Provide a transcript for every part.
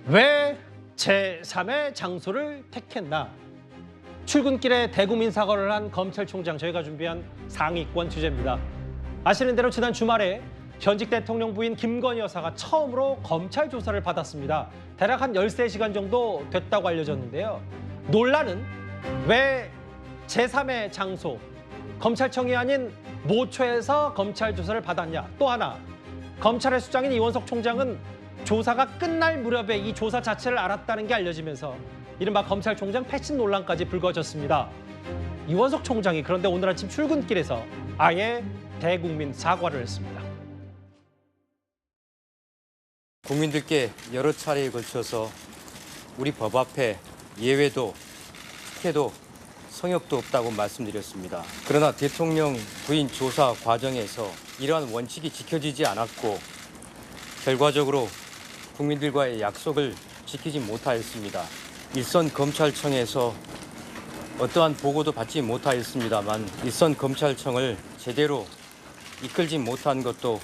왜 제3의 장소를 택했나? 출근길에 대국민 사과를 한 검찰총장, 저희가 준비한 상위권 주제입니다. 아시는 대로 지난 주말에 현직 대통령 부인 김건희 여사가 처음으로 검찰 조사를 받았습니다. 대략 한 13시간 정도 됐다고 알려졌는데요. 논란은 왜 제3의 장소, 검찰청이 아닌 모처에서 검찰 조사를 받았냐. 또 하나, 검찰의 수장인 이원석 총장은 조사가 끝날 무렵에 이 조사 자체를 알았다는 게 알려지면서 이른바 검찰총장 패신 논란까지 불거졌습니다. 이원석 총장이 그런데 오늘 아침 출근길에서 아예 대국민 사과를 했습니다. 국민들께 여러 차례에 걸쳐서 우리 법 앞에 예외도, 특혜도, 성역도 없다고 말씀드렸습니다. 그러나 대통령 부인 조사 과정에서 이러한 원칙이 지켜지지 않았고 결과적으로 국민들과의 약속을 지키지 못하였습니다. 일선 검찰청에서 어떠한 보고도 받지 못하였습니다만 일선 검찰청을 제대로 이끌지 못한 것도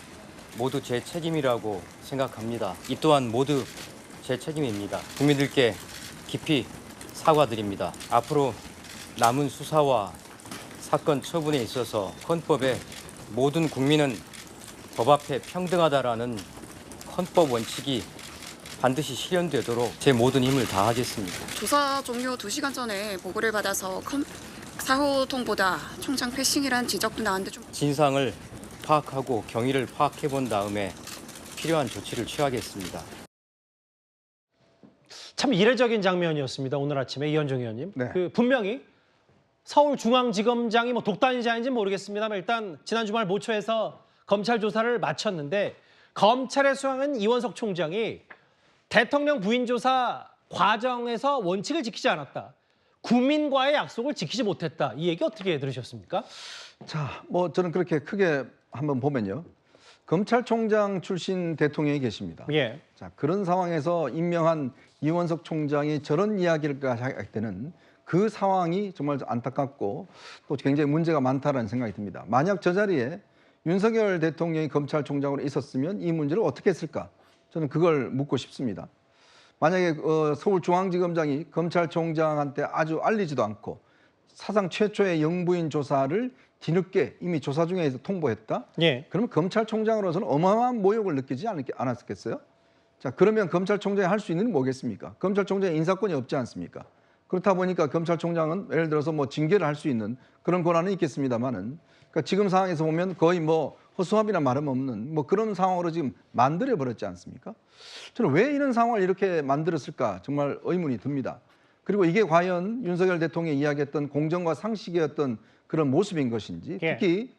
모두 제 책임이라고 생각합니다. 이 또한 모두 제 책임입니다. 국민들께 깊이 사과드립니다. 앞으로 남은 수사와 사건 처분에 있어서 헌법에 모든 국민은 법 앞에 평등하다라는 헌법 원칙이 반드시 실현되도록 제 모든 힘을 다하겠습니다. 조사 종료 2시간 전에 보고를 받아서 사후 통보다 총장 패싱이란 지적도 나왔는데 좀 진상을 파악하고 경위를 파악해 본 다음에 필요한 조치를 취하겠습니다. 참 이례적인 장면이었습니다. 오늘 아침에 이현정 의원님. 네. 분명히 서울중앙지검장이 독단이자인지 모르겠습니다만 일단 지난 주말 모처에서 검찰 조사를 마쳤는데 검찰의 수장은 이원석 총장이 대통령 부인 조사 과정에서 원칙을 지키지 않았다. 국민과의 약속을 지키지 못했다. 이 얘기 어떻게 들으셨습니까? 자, 저는 그렇게 크게 한번 보면요. 검찰총장 출신 대통령이 계십니다. 예. 자, 그런 상황에서 임명한 이원석 총장이 저런 이야기를 할 때는 그 상황이 정말 안타깝고 또 굉장히 문제가 많다는 생각이 듭니다. 만약 저 자리에 윤석열 대통령이 검찰총장으로 있었으면 이 문제를 어떻게 했을까? 저는 그걸 묻고 싶습니다. 만약에 서울중앙지검장이 검찰총장한테 아주 알리지도 않고 사상 최초의 영부인 조사를 뒤늦게 이미 조사 중에 통보했다? 예. 그러면 검찰총장으로서는 어마어마한 모욕을 느끼지 않았겠어요? 자, 그러면 검찰총장이 할 수 있는 게 뭐겠습니까? 검찰총장에 인사권이 없지 않습니까? 그렇다 보니까 검찰총장은 예를 들어서 징계를 할 수 있는 그런 권한은 있겠습니다만은, 그러니까 지금 상황에서 보면 거의 허수아비나 말음없는 그런 상황으로 지금 만들어 버렸지 않습니까? 저는 왜 이런 상황을 이렇게 만들었을까 정말 의문이 듭니다. 그리고 이게 과연 윤석열 대통령이 이야기했던 공정과 상식이었던 그런 모습인 것인지, 특히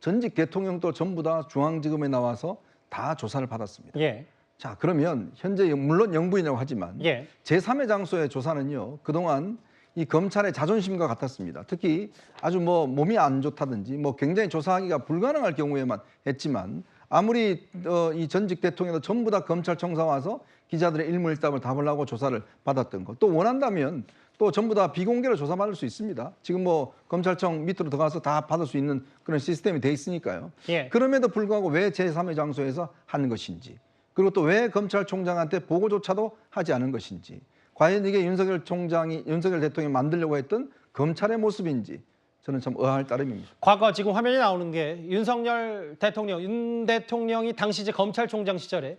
전직 대통령도 전부 다 중앙지검에 나와서 다 조사를 받았습니다. 예. 자, 그러면 현재 물론 영부인이라고 하지만 예. 제3의 장소의 조사는요, 그동안 이 검찰의 자존심과 같았습니다. 특히 아주 몸이 안 좋다든지 굉장히 조사하기가 불가능할 경우에만 했지만, 아무리 이 전직 대통령도 전부 다 검찰청사 와서 기자들의 일문일답을 답을 조사를 받았던 것, 또 원한다면 또 전부 다 비공개로 조사받을 수 있습니다. 지금 검찰청 밑으로 들어가서 다 받을 수 있는 그런 시스템이 돼 있으니까요. 예. 그럼에도 불구하고 왜 제3의 장소에서 하는 것인지, 그리고 또 왜 검찰총장한테 보고조차도 하지 않은 것인지, 과연 이게 윤석열 대통령이 만들려고 했던 검찰의 모습인지 저는 참 의아할 따름입니다. 과거 지금 화면에 나오는 게 윤석열 대통령, 윤 대통령이 당시 이제 검찰총장 시절에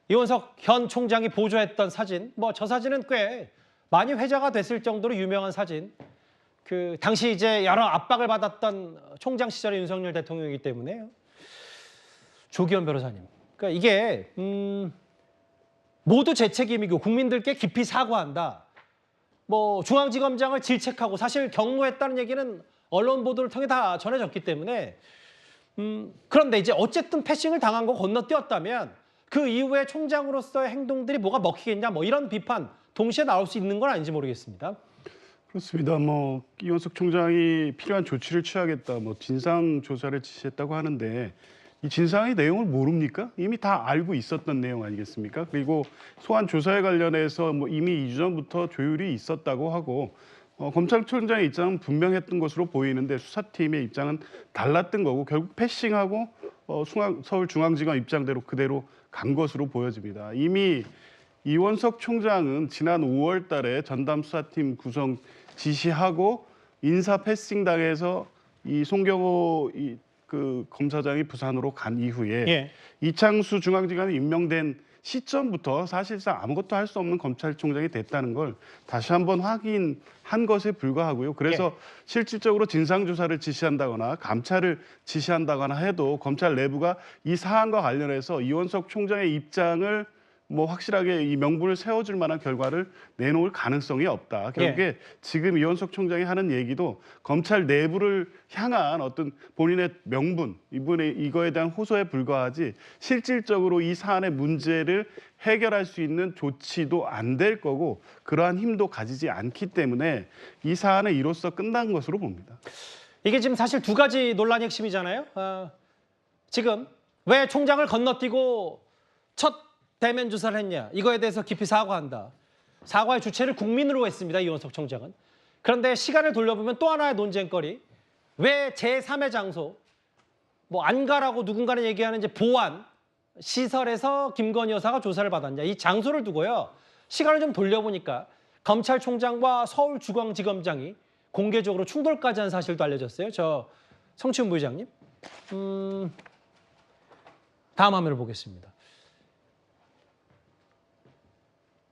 이원석 현 총장이 보조했던 사진, 저 사진은 꽤 많이 회자가 됐을 정도로 유명한 사진. 당시 이제 여러 압박을 받았던 총장 시절의 윤석열 대통령이기 때문에요. 조기현 변호사님. 그러니까 이게 모두 제 책임이고 국민들께 깊이 사과한다. 중앙지검장을 질책하고 사실 경로했다는 얘기는 언론 보도를 통해 다 전해졌기 때문에 그런데 이제 어쨌든 패싱을 당한 거 건너뛰었다면 그 이후에 총장으로서의 행동들이 뭐가 먹히겠냐 이런 비판 동시에 나올 수 있는 건 아닌지 모르겠습니다. 그렇습니다. 이원석 총장이 필요한 조치를 취하겠다, 진상 조사를 지시했다고 하는데 이 진상의 내용을 모릅니까? 이미 다 알고 있었던 내용 아니겠습니까? 그리고 소환 조사에 관련해서 이미 이전부터 조율이 있었다고 하고 검찰총장의 입장은 분명했던 것으로 보이는데 수사팀의 입장은 달랐던 거고 결국 패싱하고 서울중앙지검 입장대로 그대로 간 것으로 보여집니다. 이미 이원석 총장은 지난 5월 달에 전담 수사팀 구성 지시하고 인사 패싱 당해서 이 송경호 그 검사장이 부산으로 간 이후에 예. 이창수 중앙지검에 임명된 시점부터 사실상 아무것도 할 수 없는 검찰총장이 됐다는 걸 다시 한번 확인한 것에 불과하고요. 그래서 실질적으로 진상조사를 지시한다거나 감찰을 지시한다거나 해도 검찰 내부가 이 사안과 관련해서 이원석 총장의 입장을 뭐 확실하게 이 명분을 세워줄 만한 결과를 내놓을 가능성이 없다. 결국에 지금 이원석 총장이 하는 얘기도 검찰 내부를 향한 어떤 본인의 명분, 이거에 대한 호소에 불과하지 실질적으로 이 사안의 문제를 해결할 수 있는 조치도 안 될 거고 그러한 힘도 가지지 않기 때문에 이 사안은 이로써 끝난 것으로 봅니다. 이게 지금 사실 두 가지 논란이 핵심이잖아요. 지금 왜 총장을 건너뛰고 첫 대면 조사를 했냐. 이거에 대해서 깊이 사과한다. 사과의 주체를 국민으로 했습니다. 이원석 총장은. 그런데 시간을 돌려보면 또 하나의 논쟁거리. 왜 제3의 장소, 뭐 안가라고 누군가는 얘기하는 이제 보안 시설에서 김건희 여사가 조사를 받았냐. 이 장소를 두고요. 시간을 좀 돌려보니까 검찰총장과 서울중앙지검장이 공개적으로 충돌까지 한 사실도 알려졌어요. 저 성치훈 부회장님. 다음 화면을 보겠습니다.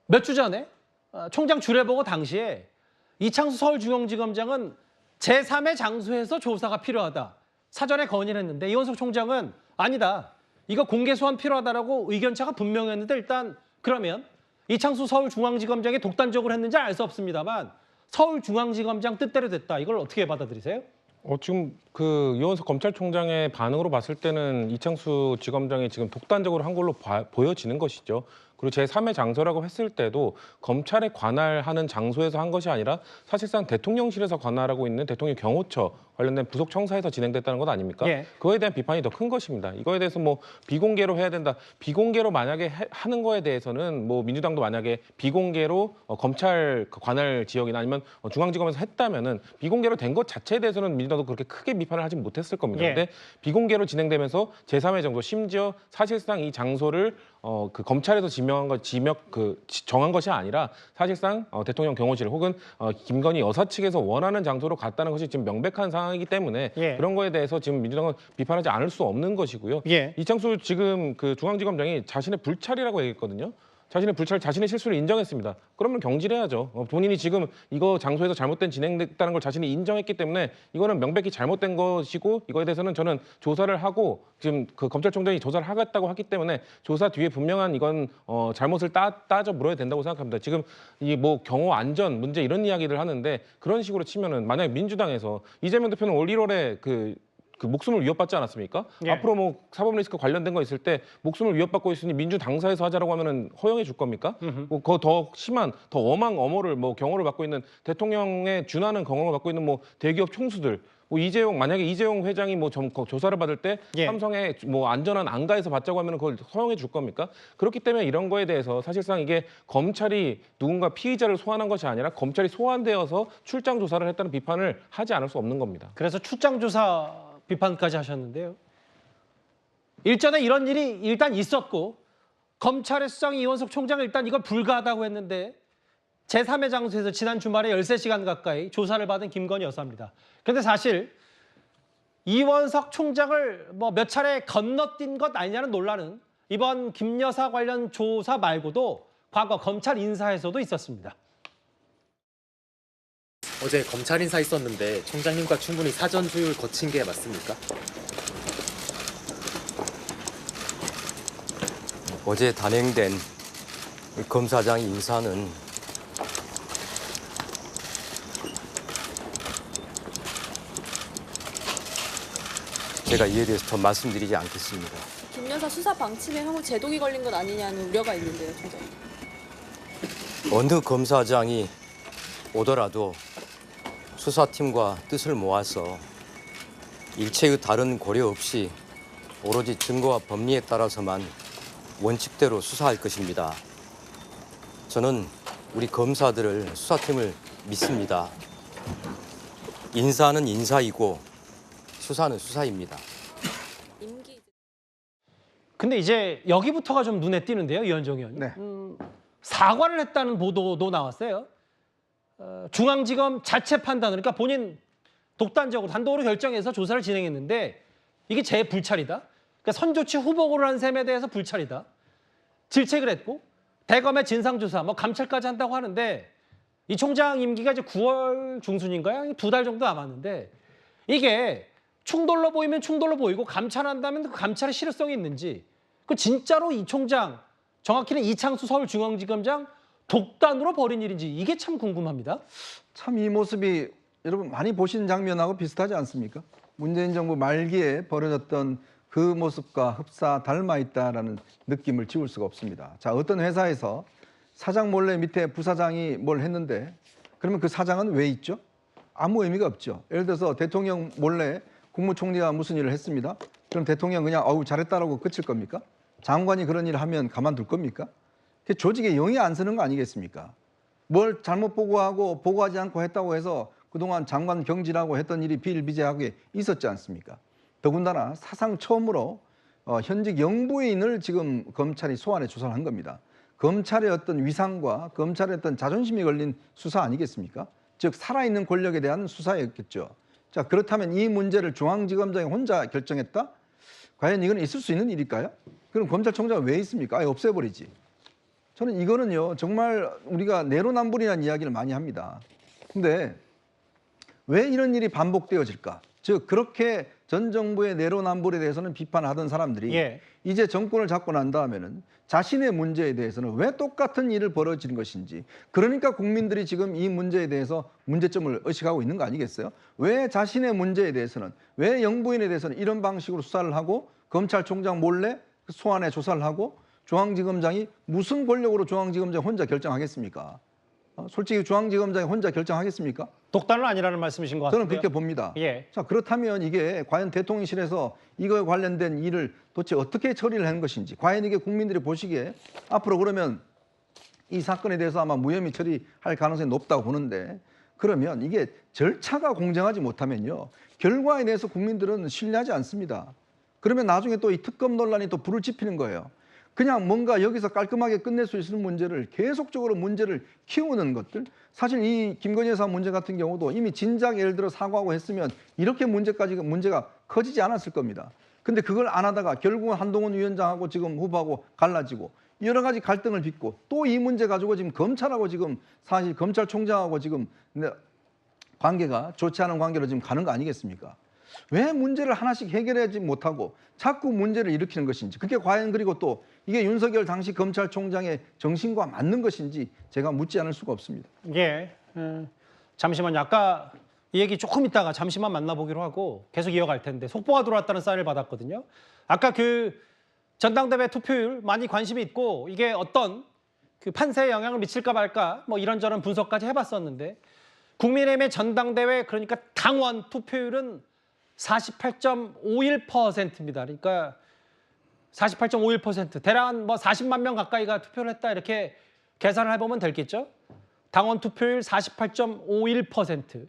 몇 주 전에 총장 주례보고 당시에 이창수 서울중앙지검장은 제3의 장소에서 조사가 필요하다. 사전에 건의를 했는데 이원석 총장은 아니다. 이거 공개 소환 필요하다라고 의견차가 분명했는데 일단 그러면 이창수 서울중앙지검장이 독단적으로 했는지 알 수 없습니다만 서울중앙지검장 뜻대로 됐다. 이걸 어떻게 받아들이세요? 지금 그 이원석 검찰총장의 반응으로 봤을 때는 이창수 지검장이 지금 독단적으로 한 걸로 보여지는 것이죠. 그리고 제3의 장소라고 했을 때도 검찰에 관할하는 장소에서 한 것이 아니라 사실상 대통령실에서 관할하고 있는 대통령 경호처 관련된 부속 청사에서 진행됐다는 것 아닙니까? 예. 그거에 대한 비판이 더 큰 것입니다. 이거에 대해서 뭐 비공개로 해야 된다. 비공개로 만약에 하는 거에 대해서는 뭐 민주당도 만약에 비공개로 검찰 관할 지역이나 아니면 중앙지검에서 했다면은 비공개로 된 것 자체에 대해서는 민주당도 그렇게 크게 비판을 하지 못했을 겁니다. 예. 그런데 비공개로 진행되면서 제3의 장소, 심지어 사실상 이 장소를 그 검찰에서 정한 것이 아니라 사실상 대통령 경호실 혹은 김건희 여사 측에서 원하는 장소로 갔다는 것이 지금 명백한 상황이기 때문에 예. 그런 거에 대해서 지금 민주당은 비판하지 않을 수 없는 것이고요. 예. 이창수 지금 그 중앙지검장이 자신의 불찰이라고 얘기했거든요. 자신의 실수를 인정했습니다. 그러면 경질해야죠. 본인이 지금 이거 장소에서 잘못된 진행됐다는 걸 자신이 인정했기 때문에 이거는 명백히 잘못된 것이고 이거에 대해서는 저는 조사를 하고 지금 그 검찰총장이 조사를 하겠다고 하기 때문에 조사 뒤에 분명한 이건 잘못을 따져 물어야 된다고 생각합니다. 지금 이 뭐 경호 안전 문제 이런 이야기를 하는데 그런 식으로 치면은 만약에 민주당에서 이재명 대표는 올 1월에 그 목숨을 위협받지 않았습니까? 예. 앞으로 뭐 사법 리스크 관련된 거 있을 때 목숨을 위협받고 있으니 민주 당사에서 하자라고 하면은 허용해 줄 겁니까? 뭐 그거 더 심한 더 엄한 엄호를 뭐 경호를 받고 있는 대통령에 준하는 경호를 받고 있는 뭐 대기업 총수들 뭐 만약에 이재용 회장이 뭐 조사를 받을 때 예. 삼성의 뭐 안전한 안가에서 받자고 하면은 그걸 허용해 줄 겁니까? 그렇기 때문에 이런 거에 대해서 사실상 이게 검찰이 누군가 피의자를 소환한 것이 아니라 검찰이 소환되어서 출장 조사를 했다는 비판을 하지 않을 수 없는 겁니다. 그래서 출장 조사 비판까지 하셨는데요. 일전에 이런 일이 일단 있었고 검찰의 수장이 이원석 총장은 일단 이걸 불가하다고 했는데 제3의 장소에서 지난 주말에 13시간 가까이 조사를 받은 김건희 여사입니다. 그런데 사실 이원석 총장을 뭐 몇 차례 건너뛴 것 아니냐는 논란은 이번 김 여사 관련 조사 말고도 과거 검찰 인사에서도 있었습니다. 어제 검찰 인사 있었는데 총장님과 충분히 사전 조율 거친 게 맞습니까? 어제 단행된 검사장 인사는 제가 이에 대해서 더 말씀드리지 않겠습니다. 김 여사 수사 방침에 향후 제동이 걸린 것 아니냐는 우려가 있는데요, 총장님. 어느 검사장이 오더라도 수사팀과 뜻을 모아서 일체의 다른 고려 없이 오로지 증거와 법리에 따라서만 원칙대로 수사할 것입니다. 저는 우리 검사들을 수사팀을 믿습니다. 인사는 인사이고 수사는 수사입니다. 근데 이제 여기부터가 좀 눈에 띄는데요, 이현정 의원님. 네. 사과를 했다는 보도도 나왔어요. 중앙지검 자체 판단을, 그러니까 본인 독단적으로 단독으로 결정해서 조사를 진행했는데 이게 제 불찰이다. 그러니까 선조치 후보고를 한 셈에 대해서 불찰이다. 질책을 했고 대검의 진상조사, 뭐 감찰까지 한다고 하는데 이 총장 임기가 이제 9월 중순인가요? 2달 정도 남았는데 이게 충돌로 보이면 충돌로 보이고 감찰한다면 그 감찰의 실효성이 있는지, 그 진짜로 이 총장, 정확히는 이창수 서울중앙지검장 독단으로 벌인 일인지 이게 참 궁금합니다. 참 이 모습이 여러분 많이 보신 장면하고 비슷하지 않습니까? 문재인 정부 말기에 벌어졌던 그 모습과 흡사 닮아 있다라는 느낌을 지울 수가 없습니다. 자, 어떤 회사에서 사장 몰래 밑에 부사장이 뭘 했는데 그러면 그 사장은 왜 있죠? 아무 의미가 없죠. 예를 들어서 대통령 몰래 국무총리가 무슨 일을 했습니다. 그럼 대통령 그냥 어우 잘했다라고 끝일 겁니까? 장관이 그런 일을 하면 가만둘 겁니까? 조직에 영이 안 서는 거 아니겠습니까? 뭘 잘못 보고하고 보고하지 않고 했다고 해서 그동안 장관 경질하고 했던 일이 비일비재하게 있었지 않습니까? 더군다나 사상 처음으로 현직 영부인을 지금 검찰이 소환해 조사를 한 겁니다. 검찰의 어떤 위상과 검찰의 어떤 자존심이 걸린 수사 아니겠습니까? 즉 살아있는 권력에 대한 수사였겠죠. 자, 그렇다면 이 문제를 중앙지검장이 혼자 결정했다? 과연 이건 있을 수 있는 일일까요? 그럼 검찰총장은 왜 있습니까? 아예 없애버리지. 저는 이거는요 정말 우리가 내로남불이라는 이야기를 많이 합니다. 근데 왜 이런 일이 반복되어질까? 즉 그렇게 전 정부의 내로남불에 대해서는 비판하던 사람들이 이제 정권을 잡고 난 다음에는 자신의 문제에 대해서는 왜 똑같은 일을 벌어지는 것인지, 그러니까 국민들이 지금 이 문제에 대해서 문제점을 의식하고 있는 거 아니겠어요? 왜 자신의 문제에 대해서는, 왜 영부인에 대해서는 이런 방식으로 수사를 하고 검찰총장 몰래 소환해 조사를 하고 중앙지검장이 무슨 권력으로 중앙지검장이 혼자 결정하겠습니까? 솔직히 중앙지검장이 혼자 결정하겠습니까? 독단은 아니라는 말씀이신 것 같은데요. 저는 그렇게 봅니다. 예. 자, 그렇다면 이게 과연 대통령실에서 이거에 관련된 일을 도대체 어떻게 처리를 한 것인지, 과연 이게 국민들이 보시기에 앞으로 그러면 이 사건에 대해서 아마 무혐의 처리할 가능성이 높다고 보는데, 그러면 이게 절차가 공정하지 못하면요 결과에 대해서 국민들은 신뢰하지 않습니다. 그러면 나중에 또 이 특검 논란이 또 불을 지피는 거예요. 그냥 뭔가 여기서 깔끔하게 끝낼 수 있는 문제를 계속적으로 문제를 키우는 것들, 사실 이 김건희 여사 문제 같은 경우도 이미 진작 예를 들어 사과하고 했으면 이렇게 문제가 커지지 않았을 겁니다. 근데 그걸 안 하다가 결국은 한동훈 위원장하고 지금 후보하고 갈라지고 여러 가지 갈등을 빚고 또 이 문제 가지고 지금 검찰하고 지금 사실 검찰총장하고 지금 관계가 좋지 않은 관계로 지금 가는 거 아니겠습니까? 왜 문제를 하나씩 해결하지 못하고 자꾸 문제를 일으키는 것인지, 그게 과연 그리고 또 이게 윤석열 당시 검찰총장의 정신과 맞는 것인지 제가 묻지 않을 수가 없습니다. 예. 잠시만요. 아까 이 얘기 조금 있다가 잠시만 만나보기로 하고 계속 이어갈 텐데 속보가 들어왔다는 사인을 받았거든요. 아까 그 전당대회 투표율 많이 관심이 있고 이게 어떤 그 판세에 영향을 미칠까 말까 뭐 이런저런 분석까지 해봤었는데 국민의힘의 전당대회 그러니까 당원 투표율은 48.51%입니다. 그러니까 48.51%, 대략 뭐 40만 명 가까이가 투표를 했다 이렇게 계산을 해보면 되겠죠. 당원 투표율 48.51%.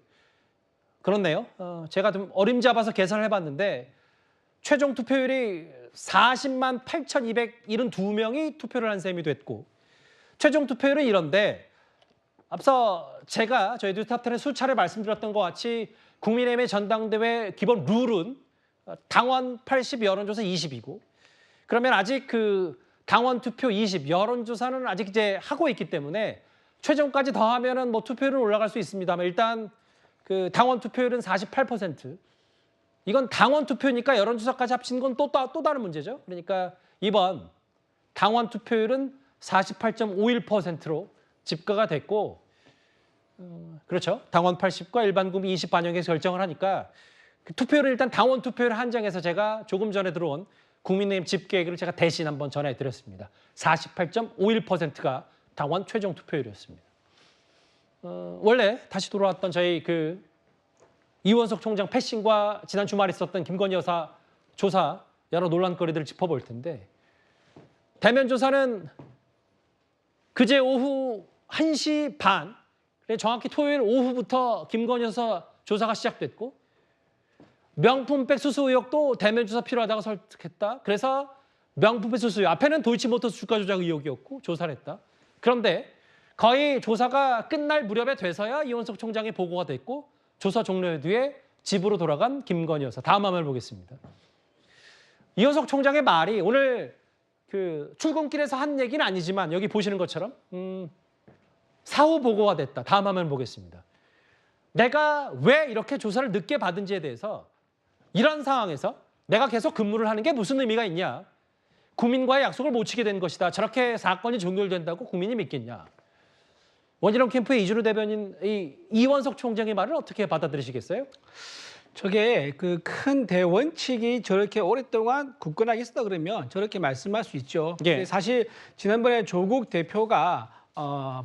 그렇네요. 제가 좀 어림잡아서 계산을 해봤는데 최종 투표율이 40만 8,272명이 투표를 한 셈이 됐고 최종 투표율은 이런데 앞서 제가 저희 뉴스탑10에 수차례 말씀드렸던 것 같이 국민의힘의 전당대회 기본 룰은 당원 80, 여론조사 20이고 그러면 아직 그 당원 투표 20, 여론조사는 아직 이제 하고 있기 때문에 최종까지 더하면은 뭐 투표율은 올라갈 수 있습니다만 일단 그 당원 투표율은 48%. 이건 당원 투표니까 여론조사까지 합친 건 또 다른 문제죠. 그러니까 이번 당원 투표율은 48.51%로 집계가 됐고 그렇죠. 당원 80과 일반 국민 20 반영해서 결정을 하니까 그 투표를 일단 당원 투표를 한정해서 제가 조금 전에 들어온 국민의힘 집계를 제가 대신 한번 전해드렸습니다. 48.51%가 당원 최종 투표율이었습니다. 원래 다시 돌아왔던 저희 그 이원석 총장 패싱과 지난 주말에 있었던 김건희 여사 조사 여러 논란거리들을 짚어볼 텐데 대면 조사는 그제 오후 1시 반, 정확히 토요일 오후부터 김건희 여사 조사가 시작됐고 명품백 수수 의혹도 대면 조사 필요하다고 설득했다. 그래서 명품백 수수 의혹, 앞에는 도이치모터스 주가 조작 의혹이었고 조사를 했다. 그런데 거의 조사가 끝날 무렵에 돼서야 이원석 총장의 보고가 됐고 조사 종료 뒤에 집으로 돌아간 김건희 여사. 다음 화면을 보겠습니다. 이원석 총장의 말이 오늘 그 출근길에서 한 얘기는 아니지만 여기 보시는 것처럼 사후 보고가 됐다. 다음 화면 보겠습니다. 내가 왜 이렇게 조사를 늦게 받은지에 대해서 이런 상황에서 내가 계속 근무를 하는 게 무슨 의미가 있냐. 국민과의 약속을 못 지키게 된 것이다. 저렇게 사건이 종결된다고 국민이 믿겠냐. 원희룡 캠프의 이준우 대변인, 이원석 총장의 말을 어떻게 받아들이시겠어요? 저게 그 큰 대원칙이 저렇게 오랫동안 굳건하게 있었다 그러면 저렇게 말씀할 수 있죠. 예. 근데 사실 지난번에 조국 대표가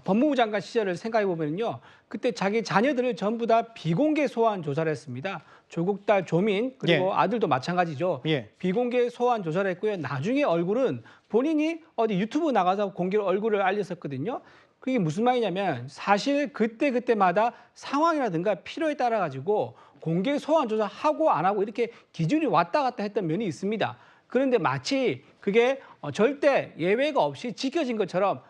법무부 장관 시절을 생각해 보면요, 그때 자기 자녀들을 전부 다 비공개 소환 조사를 했습니다. 조국 딸 조민 그리고 예. 아들도 마찬가지죠. 예. 비공개 소환 조사를 했고요. 나중에 얼굴은 본인이 어디 유튜브 나가서 공개로 얼굴을 알렸었거든요. 그게 무슨 말이냐면 사실 그때마다 상황이라든가 필요에 따라 가지고 공개 소환 조사하고 안 하고 이렇게 기준이 왔다 갔다 했던 면이 있습니다. 그런데 마치 그게 절대 예외가 없이 지켜진 것처럼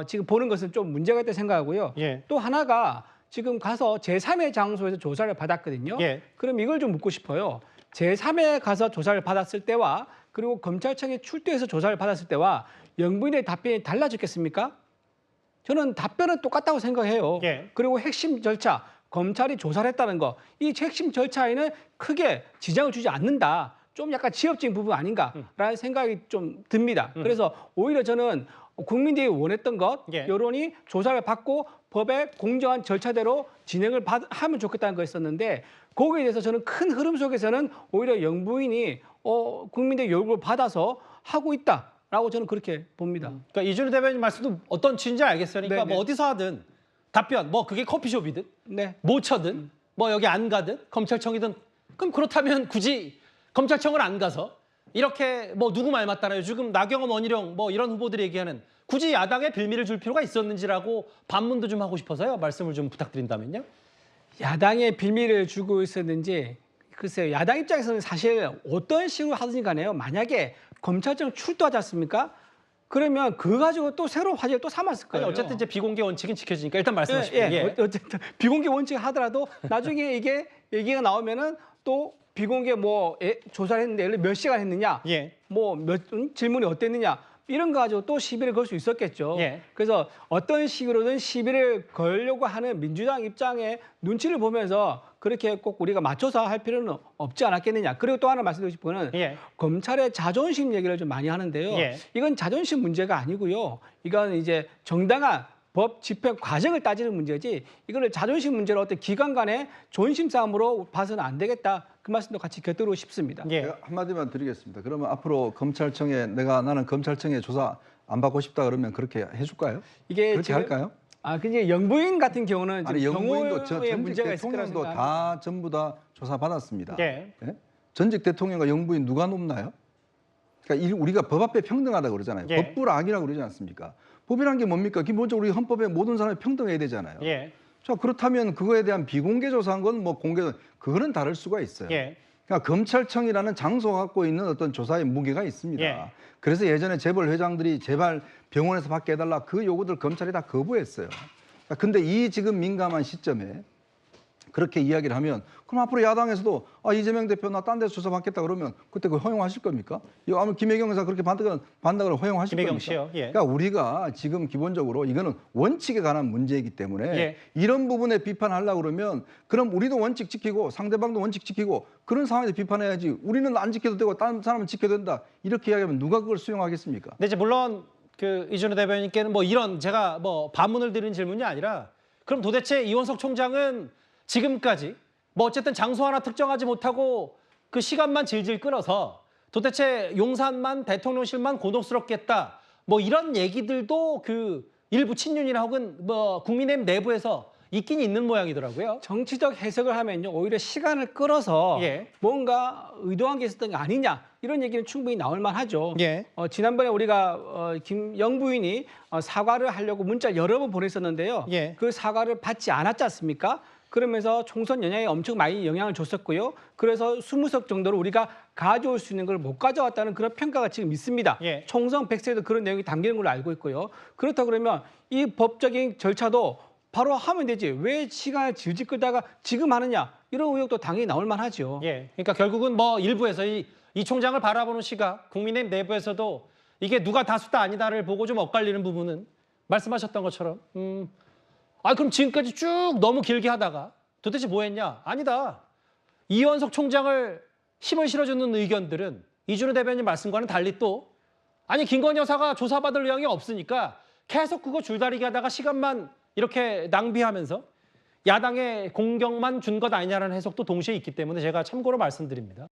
지금 보는 것은 좀 문제가 있다고 생각하고요. 예. 또 하나가 지금 가서 제3의 장소에서 조사를 받았거든요. 예. 그럼 이걸 좀 묻고 싶어요. 제3에 가서 조사를 받았을 때와 그리고 검찰청에 출두해서 조사를 받았을 때와 영부인의 답변이 달라졌겠습니까? 저는 답변은 똑같다고 생각해요. 예. 그리고 핵심 절차, 검찰이 조사를 했다는 거, 이 핵심 절차에는 크게 지장을 주지 않는다. 좀 약간 지엽적인 부분 아닌가라는 생각이 좀 듭니다. 그래서 오히려 저는 국민들이 원했던 것, 예. 여론이 조사를 받고 법의 공정한 절차대로 진행을 하면 좋겠다는 거였었는데 거기에 대해서 저는 큰 흐름 속에서는 오히려 영부인이 국민들의 요구를 받아서 하고 있다라고 저는 그렇게 봅니다. 그러니까 이준우 대변인 말씀도 어떤 취지인지 알겠어요. 그러니까 네네. 뭐 어디서 하든 답변, 뭐 그게 커피숍이든 네. 모처든 뭐 여기 안 가든 검찰청이든 그럼 그렇다면 굳이 검찰청을 안 가서 이렇게 뭐 누구 말 맞다나요? 지금 나경원, 원희룡 뭐 이런 후보들이 얘기하는 굳이 야당에 빌미를 줄 필요가 있었는지라고 반문도 좀 하고 싶어서요. 말씀을 좀 부탁드린다면요. 야당에 빌미를 주고 있었는지 글쎄요. 야당 입장에서는 사실 어떤 식으로 하든지 간에요. 만약에 검찰청 출두하지 않습니까? 그러면 그거 가지고 또 새로운 화제를 또 삼았을 아니, 거예요. 어쨌든 이제 비공개 원칙은 지켜지니까 일단 말씀하십시오. 예. 어쨌든 비공개 원칙 하더라도 나중에 이게 얘기가 나오면은 또 비공개 조사를 했는데 예를 들어 몇 시간 했느냐, 예. 질문이 어땠느냐 이런 거 가지고 또 시비를 걸 수 있었겠죠. 예. 그래서 어떤 식으로든 시비를 걸려고 하는 민주당 입장의 눈치를 보면서 그렇게 꼭 우리가 맞춰서 할 필요는 없지 않았겠느냐. 그리고 또 하나 말씀드리고 싶은 거는 예. 검찰의 자존심 얘기를 좀 많이 하는데요. 예. 이건 자존심 문제가 아니고요. 이건 이제 정당한 법 집행 과정을 따지는 문제지 이거를 자존심 문제로 어떤 기관 간의 존심 싸움으로 봐서는 안 되겠다. 그 말씀도 같이 곁들이고 싶습니다. 예. 제가 한마디만 드리겠습니다. 그러면 앞으로 검찰청에 나는 검찰청에 조사 안 받고 싶다 그러면 그렇게 해줄까요? 이게 그렇게 할까요? 근데 영부인 같은 경우는 아니 지금 영부인도 경호에 전직 문제가 있을 거라고 대통령도 생각합니다. 다 전부 다 조사 받았습니다. 예. 전직 대통령과 영부인 누가 높나요? 그러니까 우리가 법 앞에 평등하다 그러잖아요. 예. 법불악이라고 그러지 않습니까? 법이란 게 뭡니까? 기본적으로 우리 헌법에 모든 사람이 평등해야 되잖아요. 예. 자, 그렇다면 그거에 대한 비공개 조사한 건 뭐 공개, 그거는 다를 수가 있어요. 예. 그러니까 검찰청이라는 장소가 갖고 있는 어떤 조사의 무게가 있습니다. 예. 그래서 예전에 재벌 회장들이 제발 병원에서 받게 해달라 그 요구들 검찰이 다 거부했어요. 근데 이 지금 민감한 시점에 그렇게 이야기를 하면 그럼 앞으로 야당에서도 이재명 대표 나 딴 데서 조사 받겠다 그러면 그때 그거 허용하실 겁니까? 아마 김혜경 의사 그렇게 받는다고 허용하실 김혜경 겁니까? 씨요? 예. 그러니까 우리가 지금 기본적으로 이거는 원칙에 관한 문제이기 때문에 예. 이런 부분에 비판하려고 그러면 그럼 우리도 원칙 지키고 상대방도 원칙 지키고 그런 상황에서 비판해야지 우리는 안 지켜도 되고 다른 사람은 지켜야 된다 이렇게 이야기하면 누가 그걸 수용하겠습니까? 근데 이제 물론 그 이준우 대변인께는 뭐 이런 제가 뭐 반문을 드리는 질문이 아니라 그럼 도대체 이원석 총장은 지금까지 뭐 어쨌든 장소 하나 특정하지 못하고 그 시간만 질질 끌어서 도대체 용산만 대통령실만 곤혹스럽겠다 뭐 이런 얘기들도 그 일부 친윤이나 혹은 뭐 국민의힘 내부에서 있긴 있는 모양이더라고요. 정치적 해석을 하면요 오히려 시간을 끌어서 예. 뭔가 의도한 게 있었던 게 아니냐 이런 얘기는 충분히 나올 만하죠. 예. 지난번에 우리가 김영부인이 사과를 하려고 문자 여러 번 보냈었는데요. 예. 그 사과를 받지 않았지 않습니까? 그러면서 총선 연양에 엄청 많이 영향을 줬었고요. 그래서 20석 정도를 우리가 가져올 수 있는 걸 못 가져왔다는 그런 평가가 지금 있습니다. 예. 총선 100세에도 그런 내용이 담기는 걸로 알고 있고요. 그렇다 그러면 이 법적인 절차도 바로 하면 되지. 왜 시간을 질질 끌다가 지금 하느냐. 이런 의혹도 당연히 나올 만하죠. 예, 그러니까 결국은 뭐 일부에서 이 총장을 바라보는 시각, 국민의힘 내부에서도 이게 누가 다수다 아니다를 보고 좀 엇갈리는 부분은 말씀하셨던 것처럼 그럼 지금까지 쭉 너무 길게 하다가 도대체 뭐 했냐? 아니다. 이원석 총장을 힘을 실어주는 의견들은 이준호 대변인 말씀과는 달리 또 김건희 여사가 조사받을 의향이 없으니까 계속 그거 줄다리기 하다가 시간만 이렇게 낭비하면서 야당의 공격만 준 것 아니냐라는 해석도 동시에 있기 때문에 제가 참고로 말씀드립니다.